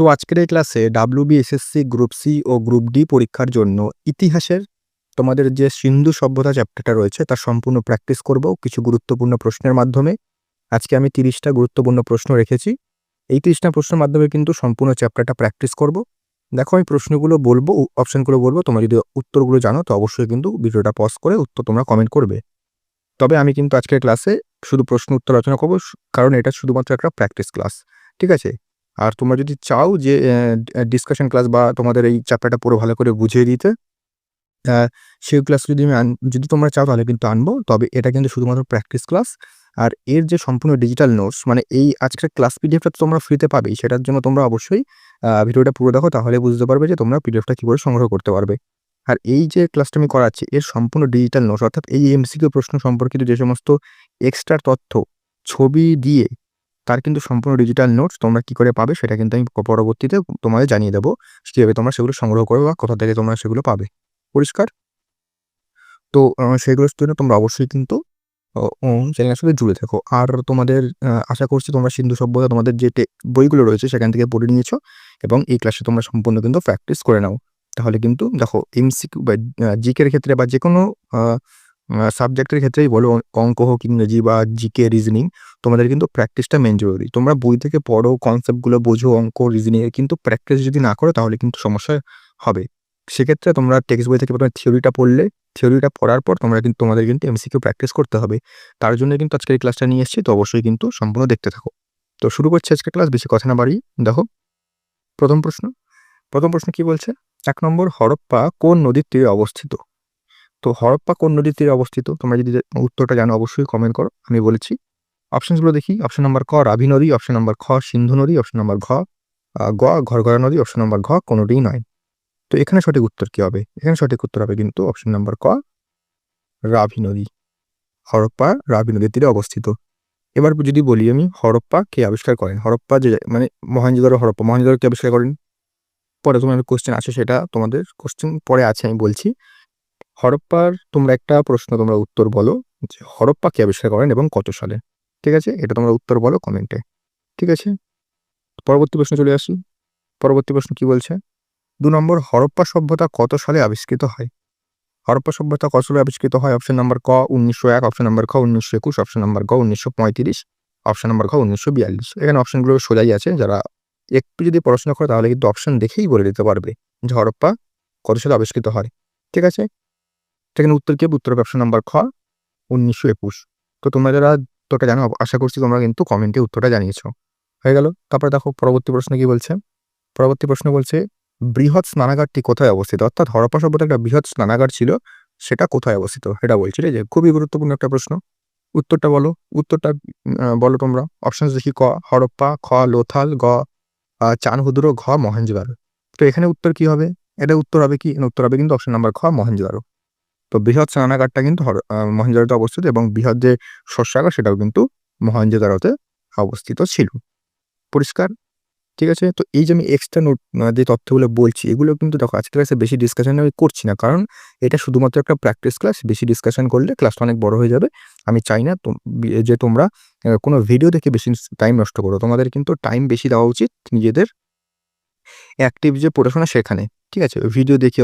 তো আজকের এই ক্লাসে WBSSC গ্রুপ সি ও গ্রুপ ডি পরীক্ষার জন্য ইতিহাসের তোমাদের যে সিন্ধু সভ্যতা চ্যাপ্টারটা রয়েছে তার সম্পূর্ণ প্র্যাকটিস করব কিছু গুরুত্বপূর্ণ প্রশ্নের মাধ্যমে। আজকে আমি 30টা গুরুত্বপূর্ণ প্রশ্ন রেখেছি। এই 30টা প্রশ্নের মাধ্যমে কিন্তু সম্পূর্ণ চ্যাপ্টারটা প্র্যাকটিস করব। দেখো আমি প্রশ্নগুলো বলবো, অপশনগুলো বলবো, তোমরা যদি উত্তরগুলো জানো তো অবশ্যই কিন্তু ভিডিওটা পজ করে উত্তর তোমরা কমেন্ট করবে। তবে আমি কিন্তু আজকের ক্লাসে শুধু প্রশ্ন উত্তর আলোচনা করবো, কারণ এটা শুধুমাত্র একটা প্র্যাকটিস ক্লাস, ঠিক আছে? আর তোমরা যদি চাও যে ডিসকাশন ক্লাস বা তোমাদের এই চ্যাপ্টারটা পুরো ভালো করে বুঝিয়ে দিতে, সেই ক্লাস যদি যদি তোমরা চাও তাহলে কিন্তু আনবো। তবে এটা কিন্তু শুধুমাত্র প্র্যাকটিস ক্লাস। আর এর যে সম্পূর্ণ ডিজিটাল নোটস, মানে এই আজকের ক্লাস পিডিএফটা তো তোমরা ফ্রিতে পাবেই, সেটার জন্য তোমরা অবশ্যই ভিডিওটা পুরো দেখো, তাহলে বুঝতে পারবে যে তোমরা পিডিএফটা কীভাবে সংগ্রহ করতে পারবে। আর এই যে ক্লাসটা আমি করাচ্ছি এর সম্পূর্ণ ডিজিটাল নোটস, অর্থাৎ এই এমসিকিউ প্রশ্ন সম্পর্কিত যে সমস্ত এক্সট্রা তথ্য ছবি দিয়ে তার কিন্তু সম্পূর্ণ ডিজিটাল নোটস তোমরা কী করে পাবে সেটা কিন্তু আমি পরবর্তীতে তোমাদের জানিয়ে দেবো, কীভাবে তোমরা সেগুলো সংগ্রহ করবে বা কোথা থেকে তোমরা সেগুলো পাবে। পরিষ্কার? তো সেগুলোর জন্য তোমরা অবশ্যই কিন্তু চ্যানেলের সাথে জুড়ে থাকো। আর তোমাদের আশা করছি তোমরা সিন্ধু সভ্যতা তোমাদের যে বইগুলো রয়েছে সেখান থেকে পড়ে নিয়েছো এবং এই ক্লাসে তোমরা সম্পূর্ণ কিন্তু প্র্যাকটিস করে নাও। তাহলে কিন্তু দেখো এমসিকিউ বা জিকের ক্ষেত্রে বা যে কোনো সাবজেক্টের ক্ষেত্রেই বলো, অঙ্ক হোক, ইংরেজি বা জিকে, রিজনিং, তোমাদের কিন্তু প্র্যাকটিসটা মেন জরুরি। তোমরা বই থেকে পড়ো, কনসেপ্টগুলো বোঝো, অঙ্ক, রিজনিংয়ে কিন্তু প্র্যাকটিস যদি না করো তাহলে কিন্তু সমস্যা হবে। সেক্ষেত্রে তোমরা টেক্সট বই থেকে প্রথমে থিওরিটা পড়লে, থিওরিটা পড়ার পর তোমাদের কিন্তু এমসিকিউ প্র্যাকটিস করতে হবে। তার জন্য কিন্তু আজকের এই ক্লাসটা নিয়ে এসেছি, তো অবশ্যই কিন্তু সম্পূর্ণ দেখতে থাকো। তো শুরু করছি আজকের ক্লাস, বেশি কথা না বাড়িয়ে। দেখো প্রথম প্রশ্ন কি বলছে? 1 নম্বর, হরপ্পা কোন নদীর তীরে অবস্থিত? তো হরপ্পা কোন নদীর তীরে অবস্থিত? তোমরা যদি উত্তরটা জানো অবশ্যই কমেন্ট করো, আমি বলেছি। অপশনসগুলো দেখি। অপশন নাম্বার ক রাভি নদী, অপশন নাম্বার খ সিন্ধু নদী, অপশন নাম্বার গ ঘরঘরা নদী, অপশন নাম্বার ঘ কোনোটিই নয়। তো এখানে সঠিক উত্তর কি হবে? এখানে সঠিক উত্তর হবে কিন্তু অপশন নাম্বার ক রাভি নদী। হরপ্পা রাভি নদীর তীরে অবস্থিত। এবার যদি বলি আমি, হরপ্পা কে আবিষ্কার করেন? হরপ্পা যে মানে মহেঞ্জোদারো, মহেঞ্জোদারো কে আবিষ্কার করেন? পরে তোমার কোশ্চেন আছে, সেটা তোমাদের কোশ্চেন পরে আছে, আমি বলছি। হরপ্পার তোমরা একটা প্রশ্ন তোমরা উত্তর বলো যে হরপ্পা কে আবিষ্কার করেন এবং কত সালে? ঠিক আছে, এটা তোমরা উত্তর বলো কমেন্টে। ঠিক আছে, পরবর্তী প্রশ্ন চলে আসি। পরবর্তী প্রশ্ন কি বলছে? 2 নম্বর, হরপ্পা সভ্যতা কত সালে আবিষ্কৃত হয়? হরপ্পা সভ্যতা কত সালে আবিষ্কৃত হয়? অপশন নাম্বার ক 1901, অপশন নাম্বার খ 1921, অপশন নাম্বার গ 1935, অপশন নাম্বার ঘ 1942। এখানে অপশনগুলো সোজাই আছে, যারা একটু যদি পড়াশোনা করে তাহলে কিন্তু অপশন দেখেই বলে দিতে পারবে যে হরপ্পা কত সালে আবিষ্কৃত হয়। ঠিক আছে, সেখানে উত্তর কি? উত্তর হবে অপশন নাম্বার খ 1921। তো তোমরা যারা উত্তরটা জানো আশা করছি তোমরা কিন্তু কমেন্টে উত্তরটা জানিয়েছো। হয়ে গেল। তারপরে দেখো পরবর্তী প্রশ্ন কি বলছে? পরবর্তী প্রশ্ন বলছে বৃহৎ স্নানাগারটি কোথায় অবস্থিত? অর্থাৎ হরপ্পা সভ্যতার একটা বৃহৎ স্নানাগার ছিল, সেটা কোথায় অবস্থিত এটা বলছি। ঠিক আছে, খুবই গুরুত্বপূর্ণ একটা প্রশ্ন। উত্তরটা বলো, উত্তরটা বলো তোমরা। অপশন দেখি। ক হরপ্পা, খ লোথাল, গ চানহুদুরো, ঘ মহেঞ্জোদারো। তো এখানে উত্তর কি হবে? এটা উত্তর হবে কি? উত্তর হবে কিন্তু অপশন নাম্বার খ মহেঞ্জোদারো। তো বৃহৎ স্নানাগারটা কিন্তু মহেঞ্জোদারোতে অবস্থিত এবং বৃহৎ যে শস্যাগার সেটাও কিন্তু মহেঞ্জোদারোতে অবস্থিত ছিল। পরিষ্কার? ঠিক আছে, তো এই যে আমি এক্সট্রা নোট যে তথ্যগুলো বলছি এগুলো কিন্তু দেখো আজকের ক্লাসে বেশি ডিসকাশন আমি করছি না, কারণ এটা শুধুমাত্র একটা প্র্যাকটিস ক্লাস। বেশি ডিসকাশন করলে ক্লাসটা অনেক বড় হয়ে যাবে। আমি চাই না যে তোমরা কোনো ভিডিও দেখে বেশি টাইম নষ্ট করো। তোমাদের কিন্তু টাইম বেশি দেওয়া উচিত নিজেদের অ্যাক্টিভ যে পড়াশোনা সেখানে। ঠিক আছে, ভিডিও দেখে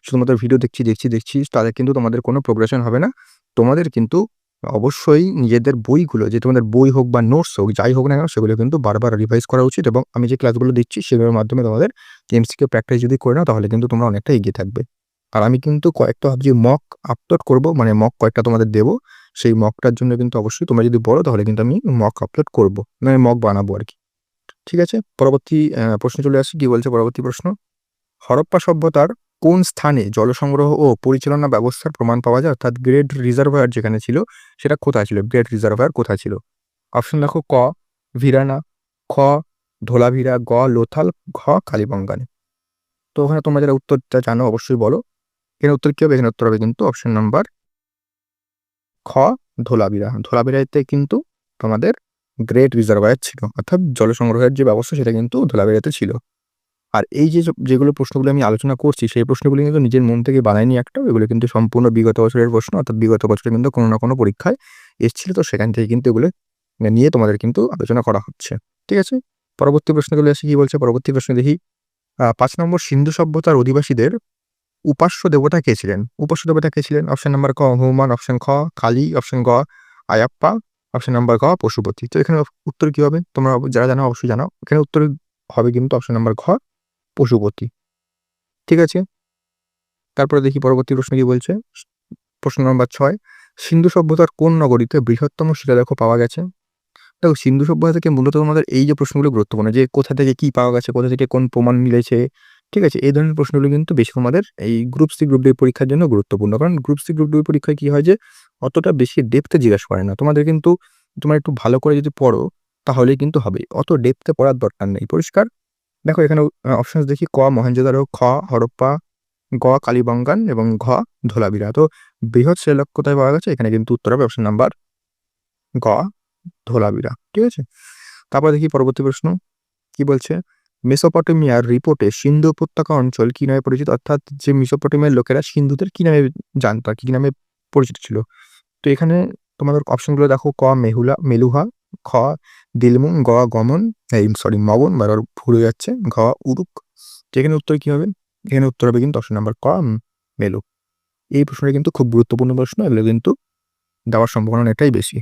শুধুমাত্র ভিডিও দেখছি তাহলে কিন্তু তোমাদের কোনো প্রোগ্রেশন হবে না। তোমাদের কিন্তু অবশ্যই নিজেদের বইগুলো, যে তোমাদের বই হোক বা নোটস হোক, যাই হোক না কেন, সেগুলো কিন্তু বারবার রিভাইজ করা উচিত। এবং আমি যে ক্লাসগুলো দিচ্ছি সেগুলোর মাধ্যমে তোমাদের এমসিকিউ প্র্যাকটিস যদি করে নাও তাহলে কিন্তু তোমরা অনেকটা এগিয়ে থাকবে। আর আমি কিন্তু কয়েকটা ভাবছি মক আপলোড করবো, মানে মক কয়েকটা তোমাদের দেবো। সেই মকটার জন্য কিন্তু অবশ্যই তোমরা যদি বলো তাহলে কিন্তু আমি মক আপলোড করবো, মানে মক বানাবো আর কি। ঠিক আছে, পরবর্তী প্রশ্ন চলে আসি। কি বলছে পরবর্তী প্রশ্ন? হরপ্পা সভ্যতার কোন স্থানে জল সংগ্রহ ও পরিচালনা ব্যবস্থার প্রমাণ পাওয়া যায়? অর্থাৎ গ্রেট রিজার্ভায়ার যেখানে ছিল সেটা কোথায় ছিল? গ্রেট রিজার্ভায়ার কোথায় ছিল? অপশন দেখো। ক ভিরানা, খ ধোলাভিরা, গ লোথাল, ঘ কালীবঙ্গানে। তো ওখানে তোমরা যারা উত্তরটা জানো অবশ্যই বলো। এখানে উত্তর কি হবে? এখানে উত্তর হবে কিন্তু অপশন নাম্বার খ ধোলাভিরা। ধোলাভিরাতে কিন্তু তোমাদের গ্রেট রিজার্ভায়ার ছিল, অর্থাৎ জল সংগ্রহের যে ব্যবস্থা সেটা কিন্তু ধোলাভিরাতে ছিল। আর এই যেগুলো প্রশ্নগুলো আমি আলোচনা করছি সেই প্রশ্নগুলো কিন্তু নিজের মন থেকে বানাইনি একটা, এগুলো কিন্তু সম্পূর্ণ বিগত বছরের প্রশ্ন। অর্থাৎ বিগত বছরে কিন্তু কোনো না কোনো পরীক্ষায় এসেছিল, তো সেখান থেকে কিন্তু এগুলো নিয়ে তোমাদের কিন্তু আলোচনা করা হচ্ছে। ঠিক আছে, পরবর্তী প্রশ্নে চলে আসি, কি বলছে পরবর্তী প্রশ্নে দেখি ৫ নম্বর, সিন্ধু সভ্যতার অধিবাসীদের উপাস্য দেবতা কে ছিলেন? উপাস্য দেবতা কে ছিলেন? অপশন নাম্বার ক হনুমান, অপশন খ কালী, অপশন গ আয়াপ্পা, অপশন নাম্বার গ পশুপতি। তো এখানে উত্তর কি হবে? তোমরা যারা জানো অবশ্যই জানাও। এখানে উত্তর হবে কিন্তু অপশন নাম্বার ঘ পশুপতি। ঠিক আছে, তারপরে দেখি পরবর্তী প্রশ্ন কি বলছে। প্রশ্ন নম্বর ৬, সিন্ধু সভ্যতার কোন নগরীতে বৃহত্তম শিলালেখ পাওয়া গেছে? দেখো, সিন্ধু সভ্যতা থেকে মূলত আমাদের এই যে প্রশ্নগুলো গুরুত্বপূর্ণ, যে কোথা থেকে কি পাওয়া গেছে, কোথা থেকে কোন প্রমাণ মিলেছে, ঠিক আছে, এই ধরনের প্রশ্নগুলো কিন্তু বেশি আমাদের এই গ্রুপ সি গ্রুপ ডি পরীক্ষার জন্য গুরুত্বপূর্ণ। কারণ গ্রুপ সি গ্রুপ ডি পরীক্ষায় কি হয় যে অতটা বেশি ডেপথে জিজ্ঞাসা করে না তোমাদের, কিন্তু তোমরা একটু ভালো করে যদি পড়ো তাহলেই কিন্তু হবে, অত ডেপথে পড়ার দরকার নেই। পরিষ্কার? দেখো এখানে অপশন দেখি, ক মহেঞ্জোদারো, খ হরপ্পা, গ কালীবঙ্গান এবং ঘ ধোলাবিরা। তো বৃহৎ শিলালেখ কোথায় পাওয়া গেছে? এখানে কিন্তু উত্তর হবে অপশন নাম্বার গ ধোলাবিরা। ঠিক আছে, তারপর দেখি পরবর্তী প্রশ্ন কি বলছে। মেসোপটেমিয়ার রিপোর্টে সিন্ধু উপত্যকা অঞ্চল কি নামে পরিচিত? অর্থাৎ যে মেসোপটেমিয়ার লোকেরা সিন্ধুদের কি নামে জানতো, কি নামে পরিচিত ছিল? তো এখানে তোমাদের অপশনগুলো দেখো, ক মেলুহা, খ দিলমুং, গ গমন, মগন, বারবার ভুলে যাচ্ছে, ঘ উরুক। তো এখানে উত্তর কি হবে? এখানে উত্তর হবে কিন্তু অপশন নাম্বার ক মেলু। এই প্রশ্নটা কিন্তু খুব গুরুত্বপূর্ণ প্রশ্ন, এগুলো কিন্তু দেওয়ার সম্ভাবনা অনেকটাই বেশি।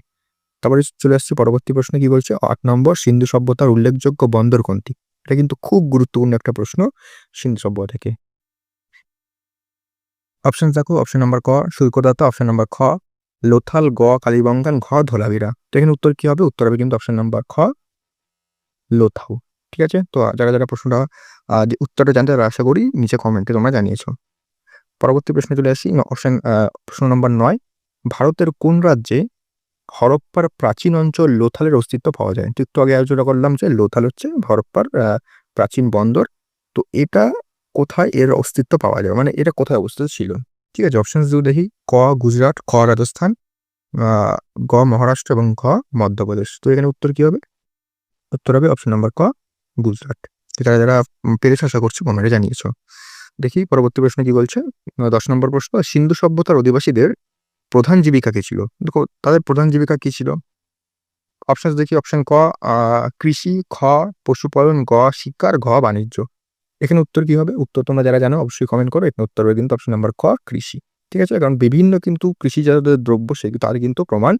তারপরে চলে আসছে পরবর্তী প্রশ্ন, কি বলছে। ৮ নম্বর, সিন্ধু সভ্যতার উল্লেখযোগ্য বন্দর কোনটি? এটা কিন্তু খুব গুরুত্বপূর্ণ একটা প্রশ্ন সিন্ধু সভ্যতা থেকে। অপশন দেখো, অপশন নাম্বার ক শুল্কদাতা, অপশন নাম্বার খ লোথাল, গ কালীবঙ্গান, ঘ ধোলাবিরা। তো এখানে উত্তর কি হবে? উত্তর হবে কিন্তু অপশন নাম্বার খ লোথাল। ঠিক আছে, তো যারা যারা প্রশ্নটা উত্তরটা জানতে তারা আশা করি নিচে কমেন্টে তোমরা জানিয়েছো। পরবর্তী প্রশ্নে চলে আসি। প্রশ্ন নম্বর ৯, ভারতের কোন রাজ্যে হরপ্পার প্রাচীন অঞ্চল লোথালের অস্তিত্ব পাওয়া যায়? একটু আগে আলোচনা করলাম যে লোথাল হচ্ছে হরপ্পার প্রাচীন বন্দর। তো এটা কোথায় এর অস্তিত্ব পাওয়া যায়, মানে এটা কোথায় অবস্থিত ছিল? ঠিক আছে, অপশন দেখি, ক গুজরাট, খ রাজস্থান, গ মহারাষ্ট্র এবং ঘ মধ্যপ্রদেশ। তো এখানে উত্তর কি হবে? উত্তর হবে অপশন নাম্বার ক গুজরাট। যারা যারা পেরেছে আশা করছি কমেন্টে জানিয়েছো। দেখি পরবর্তী প্রশ্ন কি বলছে। ১০ নম্বর প্রশ্ন, সিন্ধু সভ্যতার অধিবাসীদের প্রধান জীবিকা কি ছিল? দেখো তাদের প্রধান জীবিকা কি ছিল? অপশন দেখি, অপশন ক কৃষি, খ পশুপালন, গ শিকার, ঘ বাণিজ্য। এখানে উত্তর কি হবে? উত্তর তোমরা যারা জানো অবশ্যই কমেন্ট করো। এখানে উত্তর হবে কিন্তু অপশন নাম্বার ক কৃষি। ঠিক আছে, কারণ বিভিন্ন কিন্তু কৃষিজাত দ্রব্য সেগুলো তার কিন্তু প্রমাণ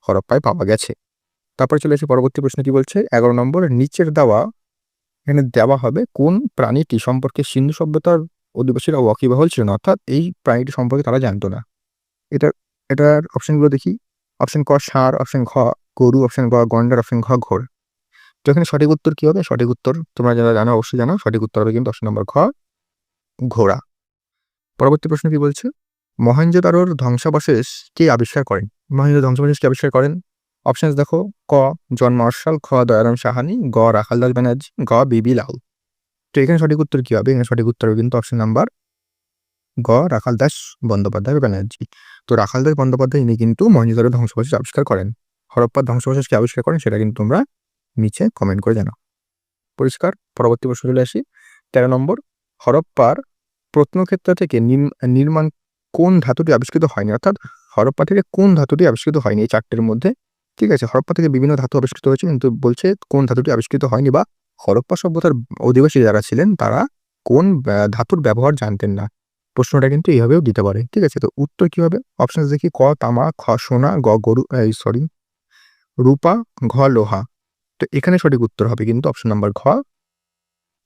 হরপ্পায় পাওয়া গেছে। তারপরে চলে এসে পরবর্তী প্রশ্ন কি বলছে। ১১ নম্বর, নিচের দেওয়া এখানে দেওয়া হবে কোন প্রাণীটি সম্পর্কে সিন্ধু সভ্যতার অধিবাসীরা ওয়াকিবহাল ছিল না, অর্থাৎ এই প্রাণীটি সম্পর্কে তারা জানতো না। এটার অপশনগুলো দেখি। অপশন ক ষাঁড়, অপশন খ গরু, অপশন গ গন্ডার, অপশন ঘ ঘোড়। তো এখানে সঠিক উত্তর কি হবে? সঠিক উত্তর তোমরা যারা জানো অবশ্যই জানো, সঠিক উত্তর হবে কিন্তু অপশন নম্বর খ ঘোড়া। পরবর্তী প্রশ্ন কি বলছে। মহেঞ্জোদারোর ধ্বংসাবশেষ কে আবিষ্কার করেন? মহেঞ্জোদারোর ধ্বংসাবশেষ কে আবিষ্কার করেন? অপশন দেখো, ক জন মার্শাল, খ দয়ারাম সাহানি, গ রাখালদাস ব্যানার্জি, ঘ বিবি লাল। তো এখানে সঠিক উত্তর কি হবে? এখানে সঠিক উত্তর হবে কিন্তু অপশন নাম্বার গ রাখালদাস বন্দ্যোপাধ্যায় ব্যানার্জি। তো রাখালদাস বন্দ্যোপাধ্যায় ইনি কিন্তু মহেঞ্জোদারোর ধ্বংসাবশেষ আবিষ্কার করেন। হরপ্পার ধ্বংসাবশেষকে আবিষ্কার করেন সেটা কিন্তু তোমরা নিচে কমেন্ট করে জানাও। পরিষ্কার? পরবর্তী প্রশ্ন চলে আসি। ১৩ নম্বর, হরপ্পার প্রত্নক্ষেত্র থেকে নির্মাণ কোন ধাতুটি আবিষ্কৃত হয়নি? অর্থাৎ হরপ্পা থেকে কোন ধাতুটি আবিষ্কৃত হয়নি এই চারটের মধ্যে? ঠিক আছে, হরপ্পা থেকে বিভিন্ন ধাতু আবিষ্কৃত হয়েছে, কিন্তু বলছে কোন ধাতুটি আবিষ্কৃত হয়নি, বা হরপ্পা সভ্যতার অধিবাসী যারা ছিলেন তারা কোন ধাতুর ব্যবহার জানতেন না। প্রশ্নটা কিন্তু এইভাবেও দিতে পারে। ঠিক আছে, তো উত্তর কি হবে? অপশন দেখি, ক তামা, খ সোনা, গ রূপা, ঘ লোহা। তো এখানে সঠিক উত্তর হবে কিন্তু অপশন নাম্বার ঘ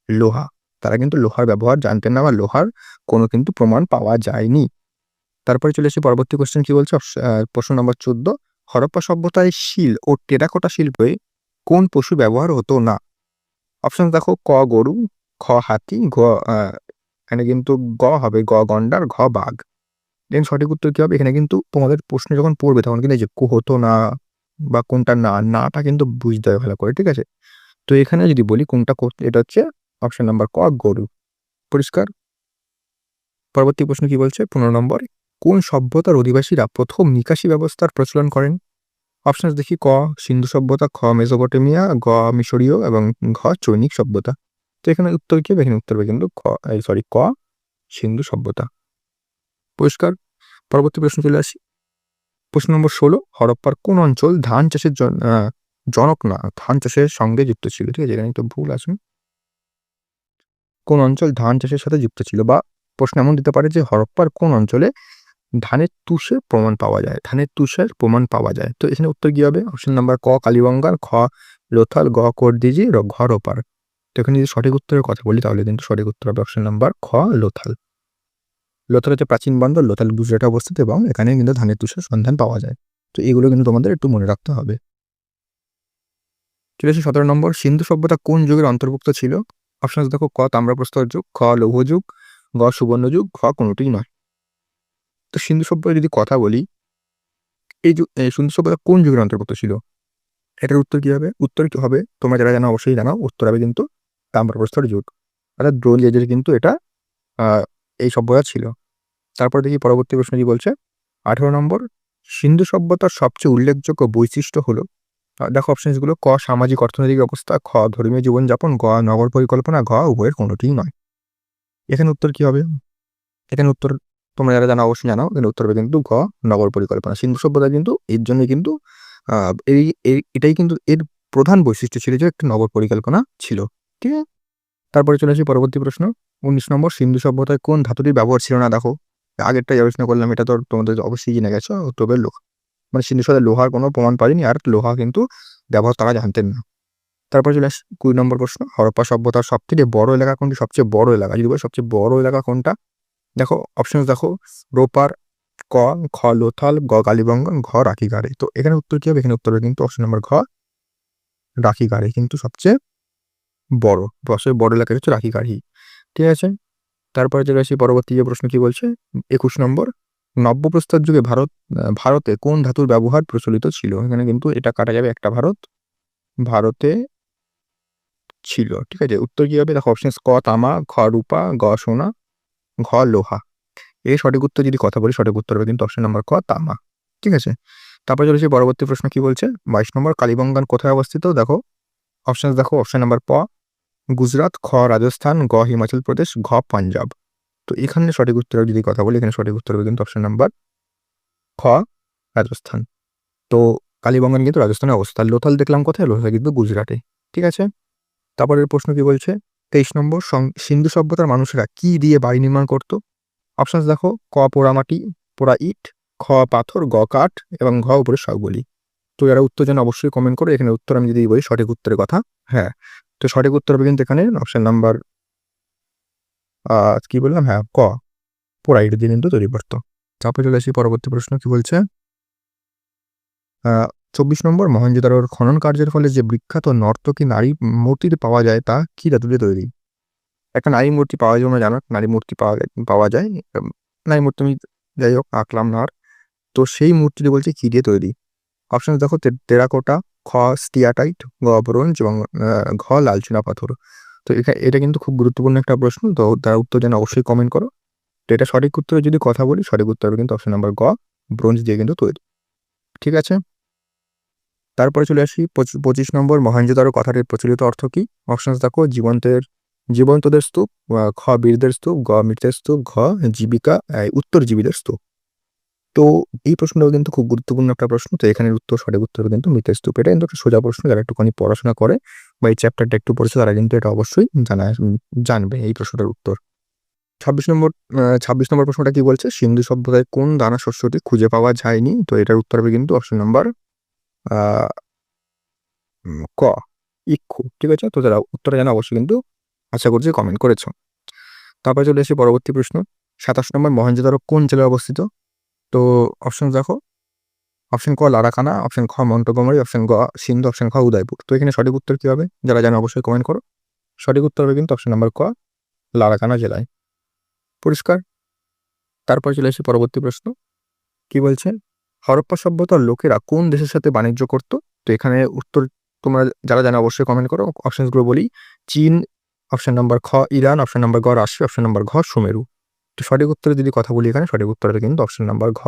লোহা। তারা কিন্তু লোহার ব্যবহার জানতেন না, বা লোহার কোনো কিন্তু প্রমাণ পাওয়া যায়নি। তারপরে চলে আসি পরবর্তী কোশ্চেন কি বলছে। প্রশ্ন নম্বর ১৪, হরপ্পা সভ্যতায় শিল ও টেরাকোটা শিল্পে কোন পশু ব্যবহার হতো না? অপশন দেখো, ক গরু, খ হাতি, এখানে কিন্তু গ হবে গ গন্ডার, ঘ বাঘ। দেন সঠিক উত্তর কি হবে? এখানে কিন্তু তোমাদের প্রশ্ন যখন পড়বে তখন কিন্তু এই যে হতো না বা কোনটা না, নাটা কিন্তু বুঝতে হবে ভালো করে। ঠিক আছে, তো এখানে যদি বলি কোনটা করতে, এটা হচ্ছে অপশন নাম্বার ক গরু। পরিষ্কার? পরবর্তী প্রশ্ন কি বলছে। ১৫ নম্বর, কোন সভ্যতার অধিবাসীরা প্রথম নিকাশি ব্যবস্থার প্রচলন করেন? অপশন দেখি, ক সিন্ধু সভ্যতা, খ মেসোপটেমিয়া, গ মিশরীয় এবং ঘ চৈনিক সভ্যতা। তো এখানে উত্তর কি হবে? এখানে উত্তর হবে কিন্তু ক সিন্ধু সভ্যতা। পরিষ্কার? পরবর্তী প্রশ্ন চলে আসি। প্রশ্ন নম্বর ১৬, হরপ্পার কোন অঞ্চল ধান চাষের জনক না, ধান চাষের সঙ্গে যুক্ত ছিল। ঠিক আছে, এখানে একটু ভুল আছে। কোন অঞ্চল ধান চাষের সাথে যুক্ত ছিল, বা প্রশ্ন এমন দিতে পারে যে হরপ্পার কোন অঞ্চলে ধানের তুষের প্রমাণ পাওয়া যায়, ধানের তুষের প্রমাণ পাওয়া যায়। তো এখানে উত্তর কি হবে? অপশন নাম্বার ক কালীবঙ্গার, খ লোথাল, গ কর্দিজি, ঘ রোপার। তো এখানে যদি সঠিক উত্তরের কথা বলি তাহলে কিন্তু সঠিক উত্তর হবে অপশন নাম্বার খ লোথাল। লোথাল হচ্ছে প্রাচীন বন্দর, লোথাল গুজরাটে অবস্থিত এবং এখানে কিন্তু ধানের তুষের সন্ধান পাওয়া যায়। তো এগুলো কিন্তু তোমাদের একটু মনে রাখতে হবে। চলে আসি 17 নম্বর, সিন্ধু সভ্যতা কোন যুগের অন্তর্ভুক্ত ছিল? অপশন দেখো, ক তাম্রপ্রস্তর যুগ, খ লৌহ যুগ, গ সুবর্ণ যুগ, খ কোনোটিই নয়। তো সিন্ধু সভ্যতার যদি কথা বলি, এই সিন্ধু সভ্যতা কোন যুগের অন্তর্ভুক্ত ছিল? এটার উত্তর কি হবে? উত্তর কি হবে তোমরা যারা জানো অবশ্যই জানাও। উত্তর হবে কিন্তু তাম্রপ্রস্তর যুগ, অর্থাৎ ব্রোঞ্জ এজের কিন্তু এটা এই সভ্যতা ছিল। তারপর দেখি পরবর্তী প্রশ্ন কি বলছে। 18 নম্বর, সিন্ধু সভ্যতার সবচেয়ে উল্লেখযোগ্য বৈশিষ্ট্য হলো, দেখো অপশনসগুলো, ক সামাজিক অর্থনৈতিক অবস্থা, খ ধর্মীয় জীবনযাপন, গ নগর পরিকল্পনা, ঘ উভয়ের কোনোটিই নয়। এখানে উত্তর কি হবে? এখানে উত্তর তোমরা যারা জানো অবশ্যই জানাও। এখানে উত্তর হবে কিন্তু ঘ নগর পরিকল্পনা। সিন্ধু সভ্যতা কিন্তু এর জন্য কিন্তু এটাই কিন্তু এর প্রধান বৈশিষ্ট্য ছিল যে একটা নগর পরিকল্পনা ছিল। ঠিক আছে, তারপরে চলে আসি পরবর্তী প্রশ্ন। 19 নম্বর, সিন্ধু সভ্যতায় কোন ধাতুটির ব্যবহার ছিল না? দেখো আগেরটাই আলোচনা করলাম, এটা তো তোমাদের অবশ্যই জেনে গেছো। উত্তর হবে লোহা। মানে সিন্ধু সভ্যতায় লোহার কোনো প্রমাণ পাইনি, আর লোহা কিন্তু ব্যবহার তারা জানতেন না। তারপর চলে আসি 20 নম্বর প্রশ্ন, হরপ্পা সভ্যতার সবথেকে বড় এলাকা কোনটি? সবচেয়ে বড় এলাকা যদি বলে সবচেয়ে বড় এলাকা কোনটা? দেখো অপশন দেখো, রোপার, ক খ লোথাল, গ কালীবঙ্গন, ঘ রাখিগাড়ি। তো এখানে উত্তর কি হবে? এখানে উত্তর হবে কিন্তু অপশন নাম্বার ঘ রাখিগাড়ি কিন্তু সবচেয়ে বড়, সবচেয়ে বড় এলাকা হচ্ছে রাখিগাড়ি। ঠিক আছে, তারপরে চলে আসি পরবর্তী যে প্রশ্ন কি বলছে। 21 নম্বর, নব্যপ্রস্তর যুগে ভারতে কোন ধাতুর ব্যবহার প্রচলিত ছিল? এখানে কিন্তু এটা কাটা যাবে, একটা ভারতে ছিল। ঠিক আছে, উত্তর কি হবে? দেখো অপশন, ক তামা, খ রূপা, গ সোনা, ঘ লোহা। এই সঠিক উত্তর যদি কথা বলি সঠিক উত্তর হবে কিন্তু অপশন নাম্বার ক তামা। ঠিক আছে, তারপর চলেছি পরবর্তী প্রশ্ন কি বলছে। 22 নম্বর, কালীবঙ্গান কোথায় অবস্থিত? দেখো অপশন দেখো, অপশন নাম্বার প গুজরাট, খ রাজস্থান, গ হিমাচল প্রদেশ, ঘ পাঞ্জাব। তো এখানে সঠিক উত্তরের যদি কথা বলি এখানে সঠিক উত্তর হবে কিন্তু অপশন নাম্বার খ রাজস্থান। তো কালীবঙ্গান কিন্তু রাজস্থানে অবস্থা। লোথাল দেখলাম কোথায়? লোথাল কিন্তু গুজরাটে। ঠিক আছে, তারপরের প্রশ্ন কি বলছে। 23 নম্বর, সিন্ধু সভ্যতার মানুষেরা কি দিয়ে বাড়ি নির্মাণ করতো? অপশনস দেখো, ক পোড়ামাটি, পোড়া ইট, খ পাথর, গ কাঠ এবং ঘ উপরে শাকবলি। তো যারা উত্তর জানে অবশ্যই কমেন্ট করে। এখানে উত্তর আমি যদি বলি সঠিক উত্তরের কথা, হ্যাঁ, তো সঠিক উত্তর হবে কিন্তু এখানে অপশন নাম্বার কি বললাম, হ্যাঁ ক পোড়া ইট দিয়ে কিন্তু তৈরি করতো। তারপরে চলে আসি পরবর্তী প্রশ্ন কি বলছে। 24 নম্বর, মহেঞ্জোদারোর খনন কার্যের ফলে যে বিখ্যাত নর্তকী নারী মূর্তিটি পাওয়া যায় তা কি ধাতু দিয়ে তৈরি? একটা নারী মূর্তি পাওয়া যায়, জানো নারী মূর্তি পাওয়া যায়। নারী মূর্তি আমি যাই হোক আঁকলাম না আর। তো সেই মূর্তিটি বলছে কি দিয়ে তৈরি? অপশন দেখো, টেরাকোটা, খ স্টিয়াটাইট, গ ব্রোঞ্জ এবং ঘ লালচুনা পাথর। তো এটা কিন্তু খুব গুরুত্বপূর্ণ একটা প্রশ্ন। তো তার উত্তর জানা অবশ্যই কমেন্ট করো। তো এটা সঠিক উত্তরে যদি কথা বলি সঠিক উত্তর হবে কিন্তু অপশন নাম্বার গ ব্রোঞ্জ দিয়ে কিন্তু তৈরি। ঠিক আছে, তারপরে চলে আসি 25 নম্বর, মহেঞ্জোদারো কথাটির প্রচলিত অর্থ কি? অপশন দেখো, জীবন্তদের স্তূপ, খ বীরদের স্তূপ, গ মৃতের স্তূপ, ঘ উত্তরজীবীদের স্তূপ। তো এই প্রশ্নটাও কিন্তু খুব গুরুত্বপূর্ণ একটা প্রশ্ন। তো এখানের সঠিক উত্তর হবে কিন্তু মৃতের স্তূপ। এটা কিন্তু একটা সোজা প্রশ্ন, যারা একটুখানি পড়াশোনা করে বা এই চ্যাপ্টারটা একটু পড়েছে তারা কিন্তু এটা অবশ্যই জানবে এই প্রশ্নটার উত্তর। 26 নম্বর প্রশ্নটা কি বলছে। সিন্ধু সভ্যতায় কোন দানা শস্যটি খুঁজে পাওয়া যায়নি? তো এটার উত্তর হবে কিন্তু অপশন নাম্বার ক ইক্ষু। ঠিক আছে, তো যারা উত্তরটা জানা অবশ্যই কিন্তু আশা করছি কমেন্ট করেছো। তারপরে চলে এসে পরবর্তী প্রশ্ন। 27 নম্বর, মহেঞ্জোদারো কোন জেলায় অবস্থিত? তো অপশন দেখো, অপশন ক লারাকানা, অপশন খ মন্টগোমেরি, অপশন গ সিন্ধু, অপশন খ উদয়পুর। তো এখানে সঠিক উত্তর কি হবে? যারা জানো অবশ্যই কমেন্ট করো। সঠিক উত্তর হবে কিন্তু অপশন নাম্বার ক লারাকানা জেলায়। পরিষ্কার। তারপর চলে আসি পরবর্তী প্রশ্ন কি বলছে। হরপ্পা সভ্যতার লোকেরা কোন দেশের সাথে বাণিজ্য করতো? তো এখানে উত্তর তোমরা যারা জানো অবশ্যই কমেন্ট করো। অপশনসগুলো বলি, চীন, অপশন নাম্বার খ ইরান, অপশন নাম্বার গ রাশিয়া, অপশন নাম্বার ঘ সুমেরু। তো সঠিক উত্তরে যদি কথা বলি এখানে সঠিক উত্তর হবে কিন্তু অপশন নাম্বার ঘ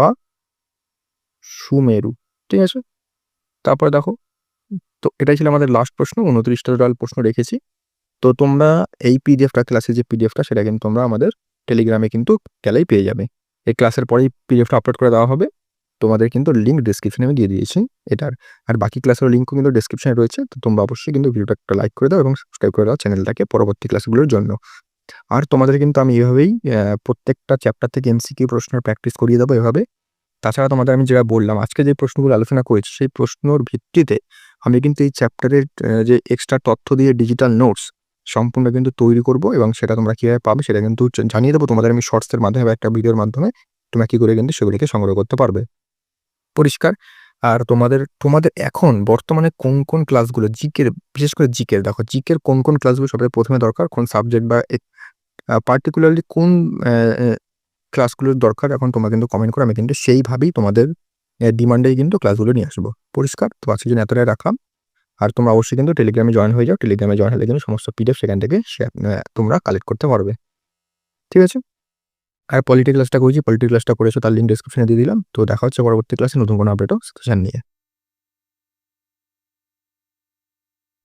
সুমেরু। ঠিক আছে, তারপরে দেখো, তো এটাই ছিল আমাদের লাস্ট প্রশ্ন। 29টা টোটাল প্রশ্ন রেখেছি। তো তোমরা এই পিডিএফটা, ক্লাসের যে পিডিএফটা সেটা কিন্তু তোমরা আমাদের টেলিগ্রামে কিন্তু গেলেই পেয়ে যাবে। এই ক্লাসের পরেই পিডিএফটা আপলোড করে দেওয়া হবে। তোমাদের কিন্তু লিঙ্ক ডেসক্রিপশনে আমি দিয়ে দিয়েছি এটার। আর বাকি ক্লাসের লিঙ্কও কিন্তু ডেসক্রিপশনে রয়েছে। তো তোমরা অবশ্যই কিন্তু ভিডিওটা একটা লাইক করে দাও এবং সাবস্ক্রাইব করে দাও চ্যানেলটাকে পরবর্তী ক্লাসগুলোর জন্য। আর তোমাদের কিন্তু আমি এভাবেই প্রত্যেকটা চ্যাপ্টার থেকে এমসিকিউ প্রশ্নের প্র্যাকটিস করিয়ে দেবো এভাবে। তাছাড়া তোমাদের আমি যেটা বললাম আজকে যে প্রশ্নগুলো আলোচনা করেছি সেই প্রশ্নর ভিত্তিতে আমি কিন্তু এই চ্যাপ্টারের যে এক্সট্রা তথ্য দিয়ে ডিজিটাল নোটস সম্পূর্ণ কিন্তু তৈরি করব এবং সেটা তোমরা কীভাবে পাবে সেটা কিন্তু জানিয়ে দেবো তোমাদের আমি শর্টসের মাধ্যমে বা একটা ভিডিওর মাধ্যমে। তোমরা কী করে কিন্তু সেগুলিকে সংগ্রহ করতে পারবে। পরিষ্কার? আর তোমাদের এখন বর্তমানে কোন ক্লাসগুলো জিকের, বিশেষ করে জিকের, দেখো জিকের কোন ক্লাসগুলো সবথেকে প্রথমে দরকার, কোন সাবজেক্ট বা পার্টিকুলারলি কোন ক্লাসগুলোর দরকার এখন তোমরা কিন্তু কমেন্ট করো। আমি কিন্তু সেইভাবেই তোমাদের ডিমান্ডেই কিন্তু ক্লাসগুলো নিয়ে আসবো। পরিষ্কার? তো আজকের জন্য এতটাই রাখলাম। আর তোমরা অবশ্যই কিন্তু টেলিগ্রামে জয়েন হয়ে যাও। টেলিগ্রামে জয়েন হলে কিন্তু সমস্ত পিডিএফ সেখান থেকে তোমরা কালেক্ট করতে পারবে। ঠিক আছে? আর পলিটি ক্লাসটা করেছি, পলিটি ক্লাসটা করেছো তার লিঙ্ক ডেসক্রিপশনে দিয়ে দিলাম। তো দেখা হচ্ছে পরবর্তী ক্লাসে নতুন কোনো আপডেট ও সেশন নিয়ে।